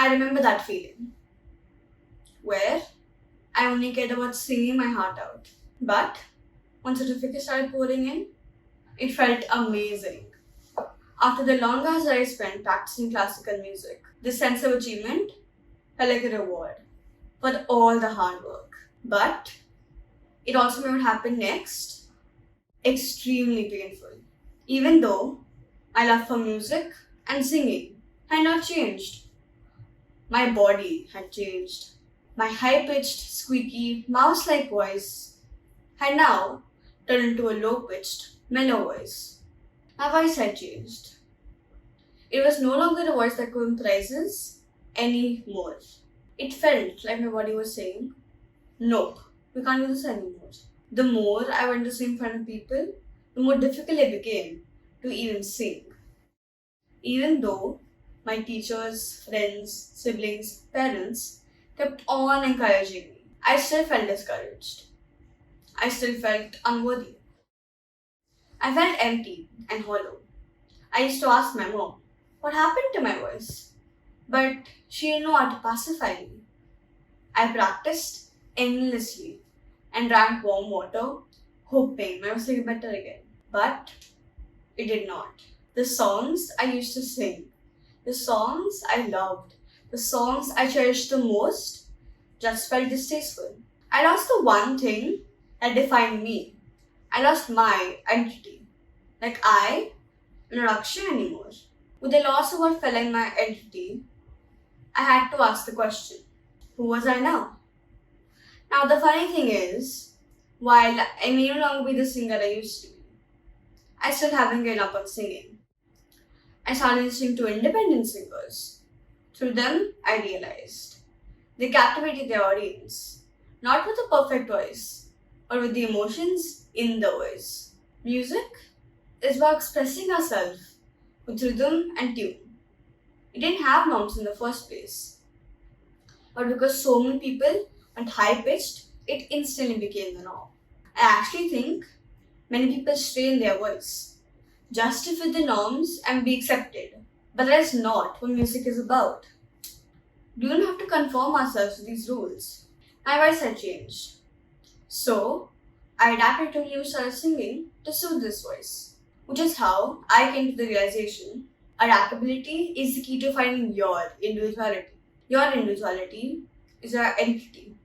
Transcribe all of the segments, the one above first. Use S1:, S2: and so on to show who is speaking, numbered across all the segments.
S1: I remember that feeling where I only cared about singing my heart out. But once certificates started pouring in, it felt amazing. After the long hours I spent practicing classical music, this sense of achievement felt like a reward for all the hard work. But it also made what happened next extremely painful. Even though my love for music and singing had not changed, my body had changed. My high pitched, squeaky, mouse like voice had now turned into a low pitched, mellow voice. My voice had changed. It was no longer a voice that could win prizes anymore. It felt like my body was saying, nope, we can't do this anymore. The more I went to sing in front of people, the more difficult it became to even sing. Even though my teachers, friends, siblings, parents kept on encouraging me, I still felt discouraged. I still felt unworthy. I felt empty and hollow. I used to ask my mom, what happened to my voice? But she didn't know how to pacify me. I practiced endlessly and drank warm water, hoping my voice would get better again. But it did not. The songs I used to sing, the songs I loved, the songs I cherished the most, just felt distasteful. I lost the one thing that defined me. I lost my identity. Like I am not Akshaya anymore. With the loss of what felt like my identity, I had to ask the question, who was I now? Now the funny thing is, while I may no longer be the singer I used to be, I still haven't given up on singing. I started listening to independent singers. Through them, I realized they captivated their audience, not with a perfect voice, but with the emotions in the voice. Music is about expressing ourselves with rhythm and tune. It didn't have norms in the first place, but because so many people went high pitched, it instantly became the norm. I actually think many people stray in their voice just to fit the norms and be accepted. But that is not what music is about. We don't have to conform ourselves to these rules. My voice had changed. So, I adapted to new style of singing to suit this voice, which is how I came to the realization adaptability is the key to finding your individuality. Your individuality is your identity.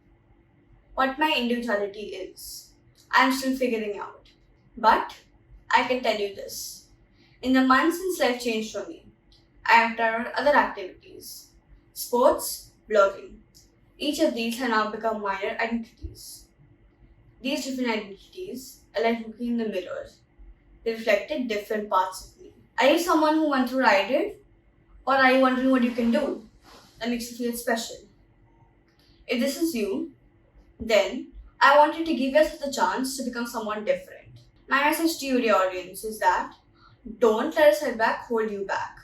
S1: What my individuality is, I'm still figuring out. But I can tell you this. In the months since life changed for me, I have tried other activities. Sports, blogging. Each of these have now become minor identities. These different identities are like looking in the mirror. They reflected different parts of me. Are you someone who went through what I did? Or are you wondering what you can do that makes you feel special? If this is you, then I wanted to give yourself the chance to become someone different. My message to you, dear audience, is that don't let a setback hold you back.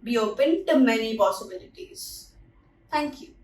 S1: Be open to many possibilities. Thank you.